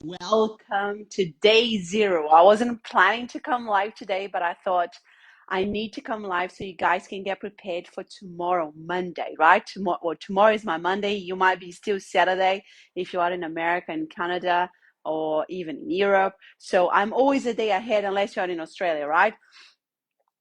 Welcome to day 0. I wasn't planning to come live today, but I thought I need to come live so you guys can get prepared for tomorrow, Monday, right? Tomorrow is my Monday. You might be still Saturday if you are in America and Canada or even in Europe. So I'm always a day ahead unless you're in Australia, right?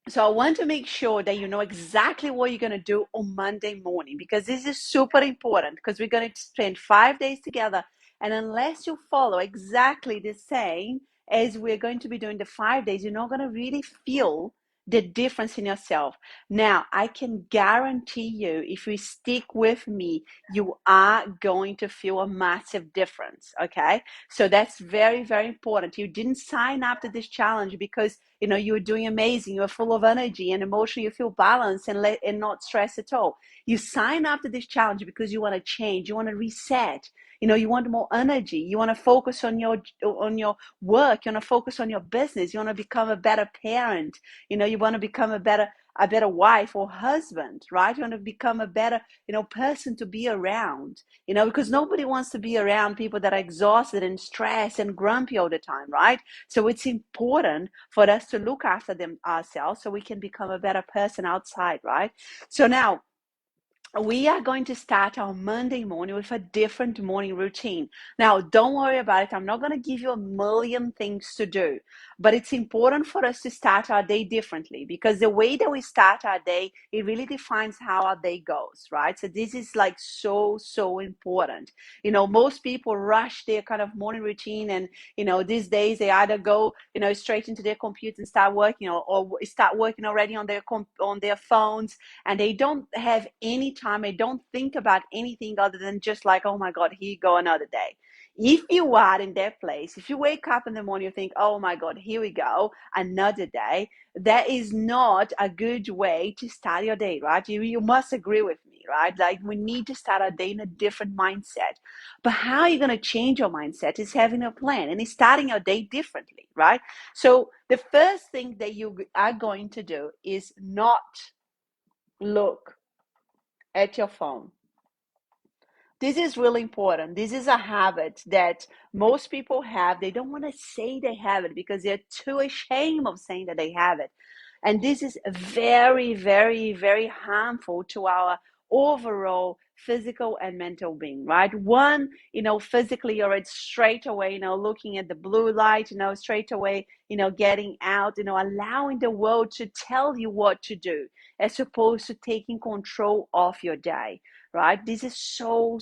So I want to make sure that you know exactly what you're going to do on Monday morning, because this is super important, because we're going to spend 5 days together. And unless you follow exactly the same as we're going to be doing the 5 days, you're not going to really feel the difference in yourself. Now, I can guarantee you, if you stick with me, you are going to feel a massive difference. Okay. So that's very, very important. You didn't sign up to this challenge because you're doing amazing, you're full of energy and emotion, you feel balanced and not stressed at all. You sign up to this challenge because you want to change, you want to reset, you want more energy, you want to focus on your work, you want to focus on your business, you want to become a better parent, you want to become a better wife or husband, right? You want to become a better person to be around, because nobody wants to be around people that are exhausted and stressed and grumpy all the time, right? So it's important for us to look after them ourselves so we can become a better person outside, right? So now we are going to start our Monday morning with a different morning routine. Now, don't worry about it. I'm not going to give you a million things to do, but it's important for us to start our day differently, because the way that we start our day, it really defines how our day goes, right? So this is like so important. Most people rush their kind of morning routine, and, these days they either go, straight into their computer and start working, or start working already on their phones, and they don't have any time. They don't think about anything other than just like, oh my God, here you go, another day. If you are in that place, if you wake up in the morning, you think, oh my God, here we go, another day, that is not a good way to start your day, right? You must agree with me, right? Like, we need to start our day in a different mindset. But how are you going to change your mindset is having a plan and it's starting your day differently, right? So the first thing that you are going to do is not look at your phone. This is really important. This is a habit that most people have. They don't want to say they have it because they're too ashamed of saying that they have it. And this is very, very, very harmful to our overall physical and mental being, right? One, physically, you're at straight away, looking at the blue light, straight away, getting out, allowing the world to tell you what to do, as opposed to taking control of your day, right? This is so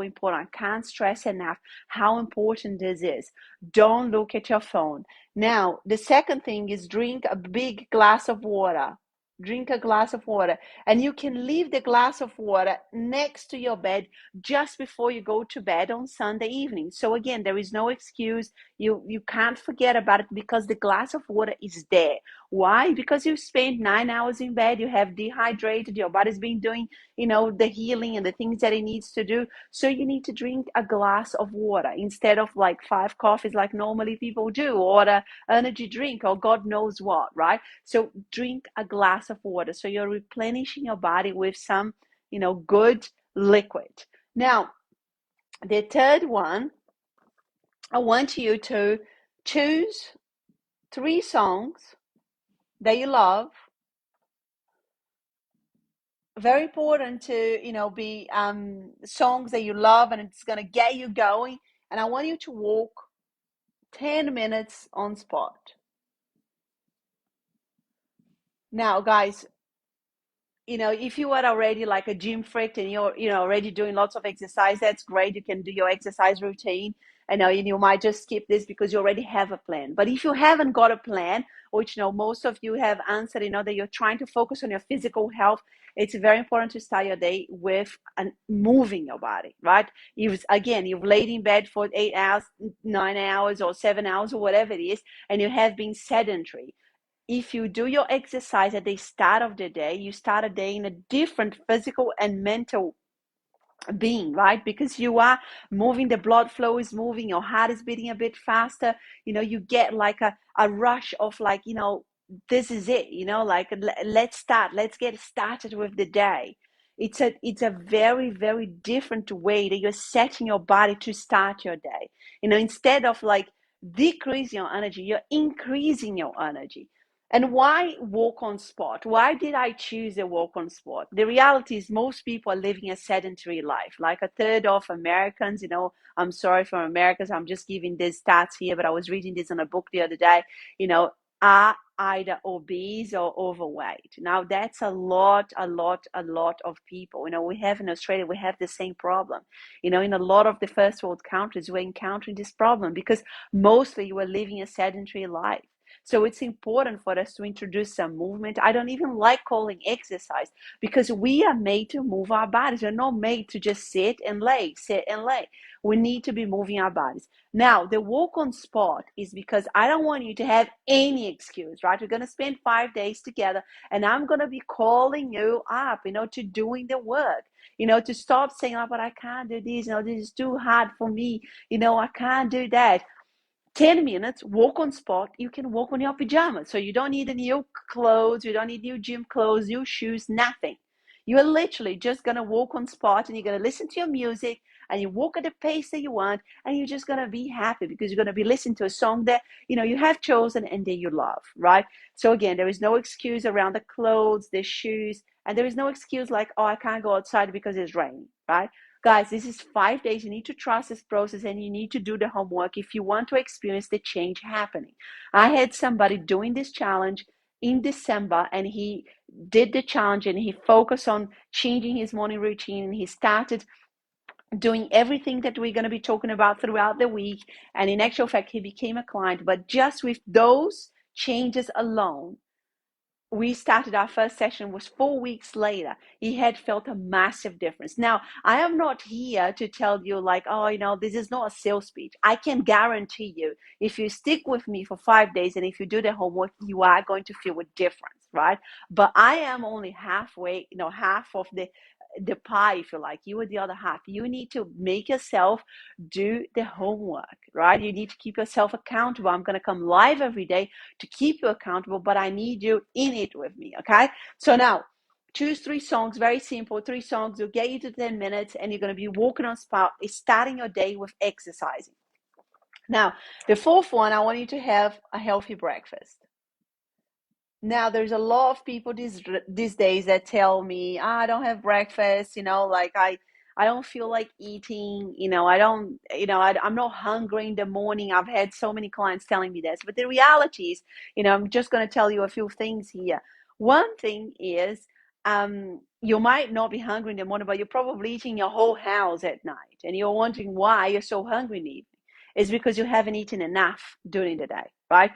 important. I can't stress enough how important this is. Don't look at your phone. Now, the second thing is drink a big glass of water. Drink a glass of water, and you can leave the glass of water next to your bed just before you go to bed on Sunday evening. So again, there is no excuse. You can't forget about it, because the glass of water is there. Why? Because you spent 9 hours in bed, you have dehydrated, your body's been doing, the healing and the things that it needs to do. So you need to drink a glass of water instead of like 5 coffees like normally people do, or an energy drink, or God knows what, right? So drink a glass of water. So you're replenishing your body with some, good liquid. Now, the third one, I want you to choose 3 songs that you love. Very important to be songs that you love and it's going to get you going. And I want you to walk 10 minutes on spot. Now, guys, if you are already like a gym freak and you're already doing lots of exercise, that's great. You can do your exercise routine. I know you might just skip this because you already have a plan. But if you haven't got a plan, which most of you have answered, that you're trying to focus on your physical health, it's very important to start your day with moving your body, right? You've laid in bed for 8 hours, 9 hours, or 7 hours, or whatever it is, and you have been sedentary. If you do your exercise at the start of the day, you start a day in a different physical and mental being, right? Because you are moving, the blood flow is moving, your heart is beating a bit faster, you get like a rush of like, this is it, like let's get started with the day. It's a very, very different way that you're setting your body to start your day. Instead of like decreasing your energy, you're increasing your energy. And why walk on spot? Why did I choose a walk on spot? The reality is most people are living a sedentary life. Like a third of Americans, I'm sorry for Americans, I'm just giving these stats here, but I was reading this in a book the other day, are either obese or overweight. Now that's a lot of people. We have in Australia, we have the same problem. In a lot of the first world countries, we're encountering this problem because mostly we're living a sedentary life. So it's important for us to introduce some movement. I don't even like calling exercise because we are made to move our bodies. We're not made to just sit and lay. We need to be moving our bodies. Now, the walk on spot is because I don't want you to have any excuse, right? We're going to spend 5 days together and I'm going to be calling you up, to doing the work, to stop saying, oh, but I can't do this, this is too hard for me, I can't do that. 10 minutes, walk on spot. You can walk on your pajamas. So you don't need a new clothes. You don't need new gym clothes, new shoes, nothing. You're literally just going to walk on spot and you're going to listen to your music and you walk at the pace that you want and you're just going to be happy because you're going to be listening to a song that, you have chosen and that you love, right? So again, there is no excuse around the clothes, the shoes, and there is no excuse like, oh, I can't go outside because it's raining, right? Guys, this is 5 days. You need to trust this process and you need to do the homework if you want to experience the change happening. I had somebody doing this challenge in December and he did the challenge and he focused on changing his morning routine and he started doing everything that we're going to be talking about throughout the week. And in actual fact, he became a client. But just with those changes alone, we started our first session was 4 weeks later. He had felt a massive difference. Now, I am not here to tell you like, oh, this is not a sales speech. I can guarantee you, if you stick with me for 5 days and if you do the homework, you are going to feel a difference, right? But I am only halfway, half of the pie, if you like. You are the other half. You need to make yourself do the homework, right? You need to keep yourself accountable. I'm going to come live every day to keep you accountable, but I need you in it with me, okay? So now, choose 3 songs, very simple, 3 songs, will get you to 10 minutes, and you're going to be walking on spot, starting your day with exercising. Now, the 4th one, I want you to have a healthy breakfast. Now, there's a lot of people these days that tell me, I don't have breakfast, like I don't feel like eating, I'm not hungry in the morning. I've had so many clients telling me this, but the reality is, I'm just going to tell you a few things here. One thing is, you might not be hungry in the morning, but you're probably eating your whole house at night, and you're wondering why you're so hungry in the evening. It's because you haven't eaten enough during the day, right?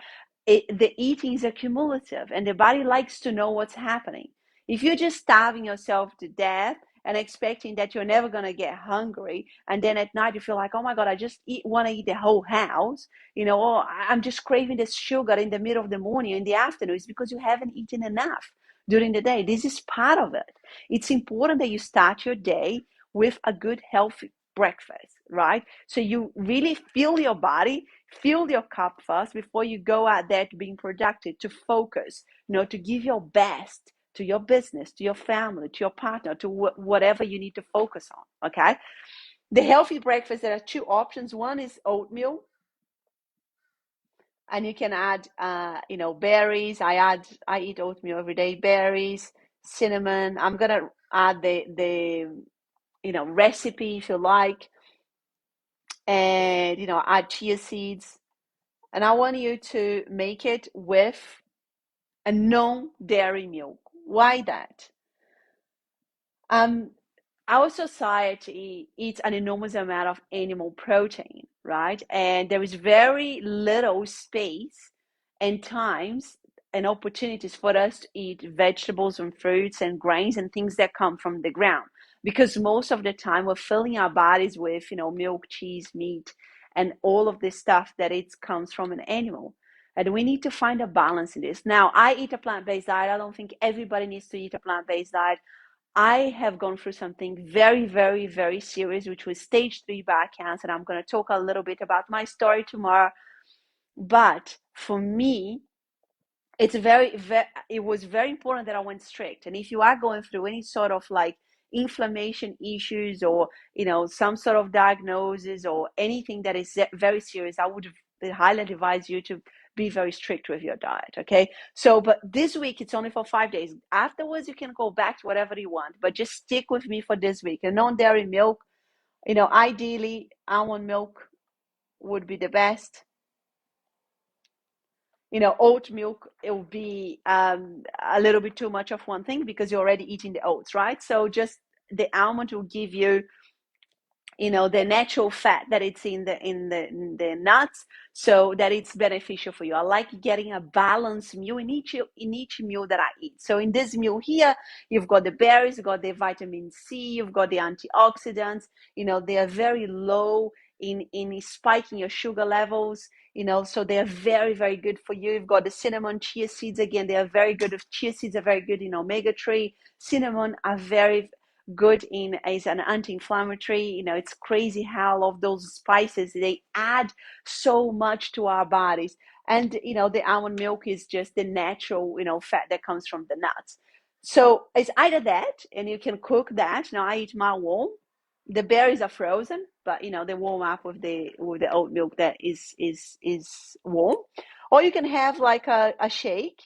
The eating is accumulative and the body likes to know what's happening. If you're just starving yourself to death and expecting that you're never going to get hungry, and then at night you feel like, oh my God, I just want to eat the whole house, or I'm just craving this sugar in the middle of the morning or in the afternoon, it's because you haven't eaten enough during the day. This is part of it. It's important that you start your day with a good, healthy breakfast, right? So you really feel your body, fill your cup first before you go out there to being productive, to focus, to give your best to your business, to your family, to your partner, to whatever you need to focus on, okay? The healthy breakfast, there are 2 options. One is oatmeal, and you can add, berries. I eat oatmeal every day, berries, cinnamon. I'm going to add the recipe if you like, and, add chia seeds. And I want you to make it with a non-dairy milk. Why that? Our society eats an enormous amount of animal protein, right? And there is very little space and times and opportunities for us to eat vegetables and fruits and grains and things that come from the ground. Because most of the time we're filling our bodies with, milk, cheese, meat, and all of this stuff that it comes from an animal. And we need to find a balance in this. Now, I eat a plant-based diet. I don't think everybody needs to eat a plant-based diet. I have gone through something very, very, very serious, which was stage 3 bowel cancer. And I'm going to talk a little bit about my story tomorrow. But for me, it was very important that I went strict. And if you are going through any sort of like inflammation issues or, some sort of diagnosis or anything that is very serious, I would highly advise you to be very strict with your diet. Okay. So, but this week it's only for 5 days. Afterwards, you can go back to whatever you want, but just stick with me for this week. And non-dairy milk, ideally almond milk would be the best. Oat milk, it will be a little bit too much of one thing because you're already eating the oats, right? So just the almond will give you the natural fat that it's in the nuts, so that it's beneficial for you. I like getting a balanced meal in each meal that I eat. So in this meal here, you've got the berries, you've got the vitamin C, you've got the antioxidants. They are very low in spiking your sugar levels. So they are very, very good for you. You've got the cinnamon, chia seeds. Again, they are very good. Chia seeds are very good in omega-3. Cinnamon are very good as an anti-inflammatory. It's crazy how all of those spices, they add so much to our bodies. And the almond milk is just the natural fat that comes from the nuts. So it's either that, and you can cook that. Now I eat my warm. The berries are frozen, but they warm up with the oat milk that is warm. Or you can have like a shake,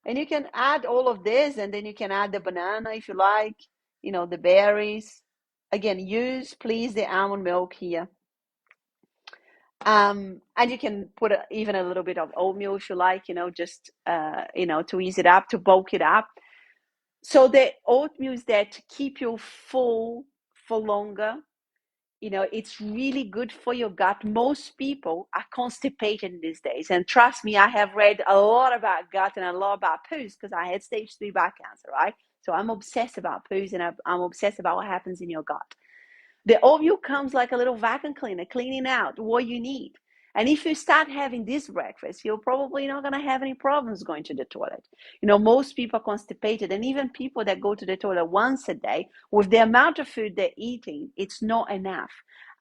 and you can add all of this, and then you can add the banana if you like, the berries. Again, use please the almond milk here. And you can put even a little bit of oatmeal if you like, just to ease it up, to bulk it up. So the oatmeal is there to keep you full for longer. It's really good for your gut. Most people are constipated these days. And trust me, I have read a lot about gut and a lot about poos because I had stage 3 bowel cancer, right? So I'm obsessed about poos, and I'm obsessed about what happens in your gut. The oatmeal comes like a little vacuum cleaner, cleaning out what you need. And if you start having this breakfast, you're probably not going to have any problems going to the toilet. Most people are constipated, and even people that go to the toilet once a day, with the amount of food they're eating, it's not enough.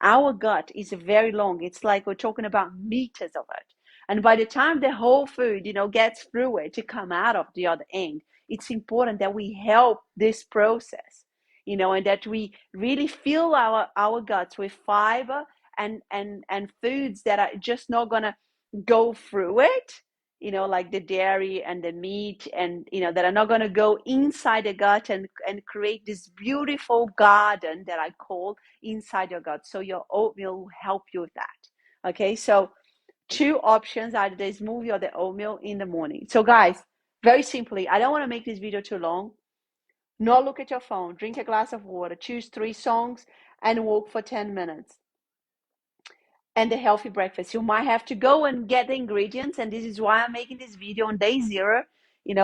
Our gut is very long. It's like we're talking about meters of it. And by the time the whole food, gets through it to come out of the other end, it's important that we help this process. And that we really fill our guts with fiber and foods that are just not gonna go through it, like the dairy and the meat, and that are not gonna go inside the gut and create this beautiful garden that I call inside your gut. So your oatmeal will help you with that. Okay, so 2 options, either the smoothie or the oatmeal in the morning. So guys, very simply, I don't want to make this video too long. Not look at your phone, drink a glass of water, choose 3 songs, and walk for 10 minutes. And a healthy breakfast. You might have to go and get the ingredients, and this is why I'm making this video on day 0,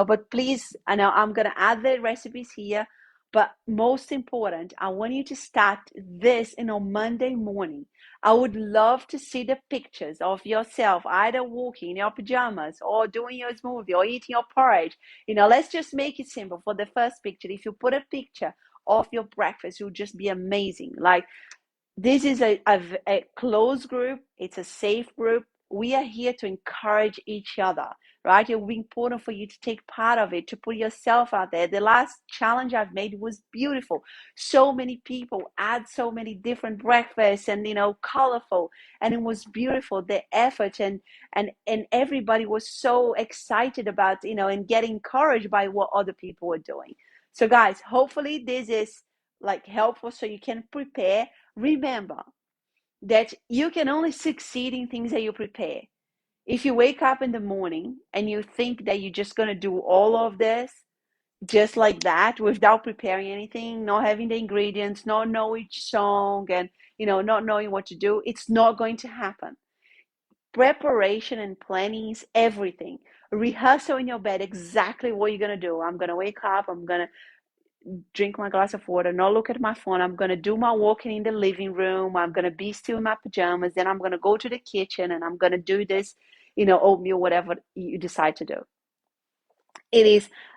but please, I know I'm going to add the recipes here, but most important, I want you to start this on Monday morning. I would love to see the pictures of yourself either walking in your pajamas or doing your smoothie or eating your porridge. Let's just make it simple. For the first picture, if you put a picture of your breakfast, it would just be amazing. Like, this is a closed group. It's a safe group. We are here to encourage each other, right? It will be important for you to take part of it, to put yourself out there. The last challenge I've made was beautiful. So many people add so many different breakfasts and, colorful. And it was beautiful, the effort, and everybody was so excited about, and getting encouraged by what other people were doing. So guys, hopefully this is like helpful so you can prepare. Remember that you can only succeed in things that you prepare. If you wake up in the morning and you think that you're just going to do all of this just like that without preparing anything, not having the ingredients, not knowing each song, and not knowing what to do, it's not going to happen. Preparation and planning is everything. Rehearsal in your bed exactly what you're going to do. I'm going to wake up, I'm going to drink my glass of water, not look at my phone. I'm going to do my walking in the living room. I'm going to be still in my pajamas. Then I'm going to go to the kitchen and I'm going to do this, oatmeal, whatever you decide to do.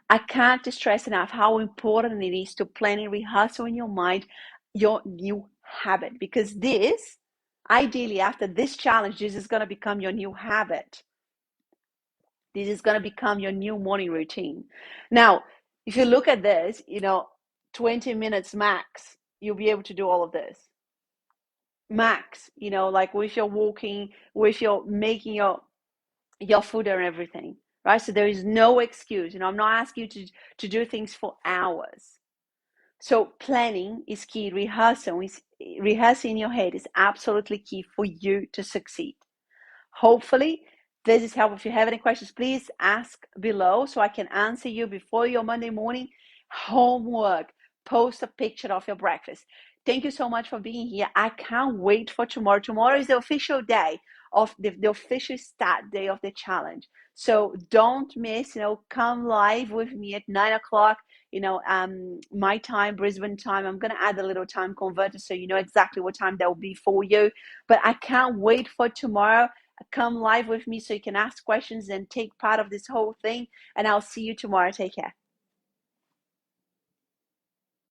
I can't stress enough how important it is to plan and rehearsal in your mind your new habit, because this, ideally, after this challenge, this is going to become your new habit. This is going to become your new morning routine. Now, if you look at this, 20 minutes max, you'll be able to do all of this. Max, you know, like with your walking, with your making your food and everything, right? So there is no excuse. You know, I'm not asking you to do things for hours. So planning is key. Rehearsing in your head is absolutely key for you to succeed. Hopefully, this is helpful. If you have any questions, please ask below so I can answer you before your Monday morning homework. Post a picture of your breakfast. Thank you so much for being here. I can't wait for tomorrow. Tomorrow is the official day of the official start day of the challenge. So don't miss, you know, come live with me at 9 o'clock, you know, my time, Brisbane time. I'm going to add a little time converter so you know exactly what time that will be for you. But I can't wait for tomorrow. Come live with me so you can ask questions and take part of this whole thing. And I'll see you tomorrow. Take care.